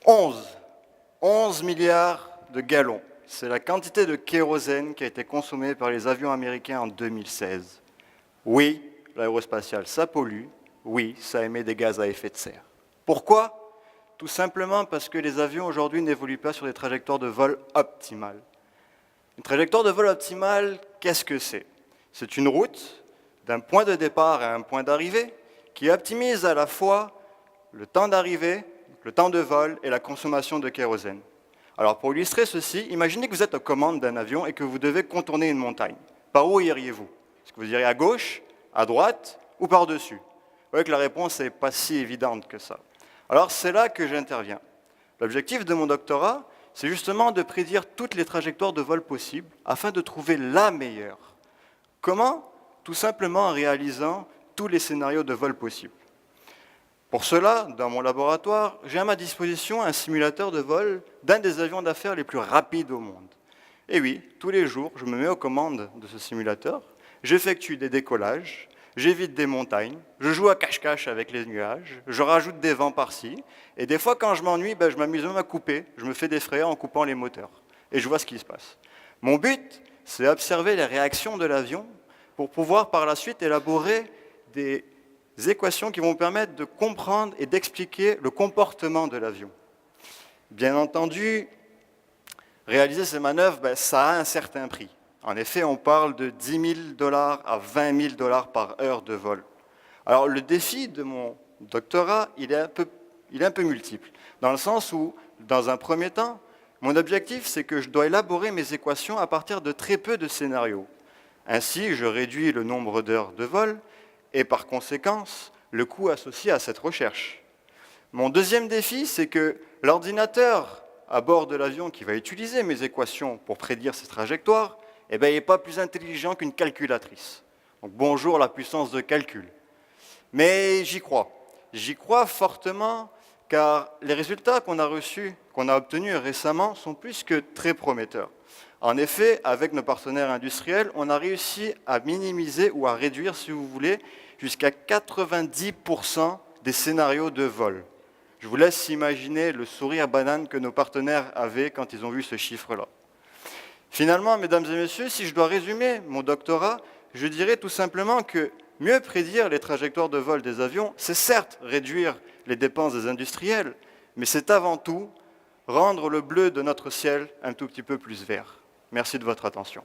11 milliards de gallons. C'est la quantité de kérosène qui a été consommée par les avions américains en 2016. Oui, l'aérospatiale, ça pollue. Oui, ça émet des gaz à effet de serre. Pourquoi ? Tout simplement parce que les avions aujourd'hui n'évoluent pas sur des trajectoires de vol optimales. Une trajectoire de vol optimale, qu'est-ce que c'est ? C'est une route d'un point de départ à un point d'arrivée qui optimise à la fois le temps d'arrivée, le temps de vol et la consommation de kérosène. Alors pour illustrer ceci, imaginez que vous êtes aux commandes d'un avion et que vous devez contourner une montagne. Par où iriez-vous ? Est-ce que vous iriez à gauche, à droite ou par-dessus ? Vous voyez que la réponse n'est pas si évidente que ça. Alors c'est là que j'interviens. L'objectif de mon doctorat, c'est justement de prédire toutes les trajectoires de vol possibles afin de trouver la meilleure. Comment ? Tout simplement en réalisant tous les scénarios de vol possibles. Pour cela, dans mon laboratoire, j'ai à ma disposition un simulateur de vol d'un des avions d'affaires les plus rapides au monde. Et oui, tous les jours, je me mets aux commandes de ce simulateur, j'effectue des décollages, j'évite des montagnes, je joue à cache-cache avec les nuages, je rajoute des vents par-ci, et des fois quand je m'ennuie, je m'amuse même à couper, je me fais des frais en coupant les moteurs, et je vois ce qui se passe. Mon but, c'est observer les réactions de l'avion pour pouvoir par la suite élaborer des équations qui vont permettre de comprendre et d'expliquer le comportement de l'avion. Bien entendu, réaliser ces manœuvres, ça a un certain prix. En effet, on parle de 10 000 $ à 20 000 $ par heure de vol. Alors le défi de mon doctorat, il est un peu multiple, dans le sens où, dans un premier temps, mon objectif, c'est que je dois élaborer mes équations à partir de très peu de scénarios. Ainsi, je réduis le nombre d'heures de vol, et par conséquence, le coût associé à cette recherche. Mon deuxième défi, c'est que l'ordinateur à bord de l'avion qui va utiliser mes équations pour prédire ces trajectoires, il n'est pas plus intelligent qu'une calculatrice. Donc bonjour la puissance de calcul. Mais j'y crois. J'y crois fortement car les résultats qu'on a obtenus récemment sont plus que très prometteurs. En effet, avec nos partenaires industriels, on a réussi à minimiser ou à réduire, si vous voulez, jusqu'à 90% des scénarios de vol. Je vous laisse imaginer le sourire banane que nos partenaires avaient quand ils ont vu ce chiffre-là. Finalement, mesdames et messieurs, si je dois résumer mon doctorat, je dirais tout simplement que mieux prédire les trajectoires de vol des avions, c'est certes réduire les dépenses des industriels, mais c'est avant tout rendre le bleu de notre ciel un tout petit peu plus vert. Merci de votre attention.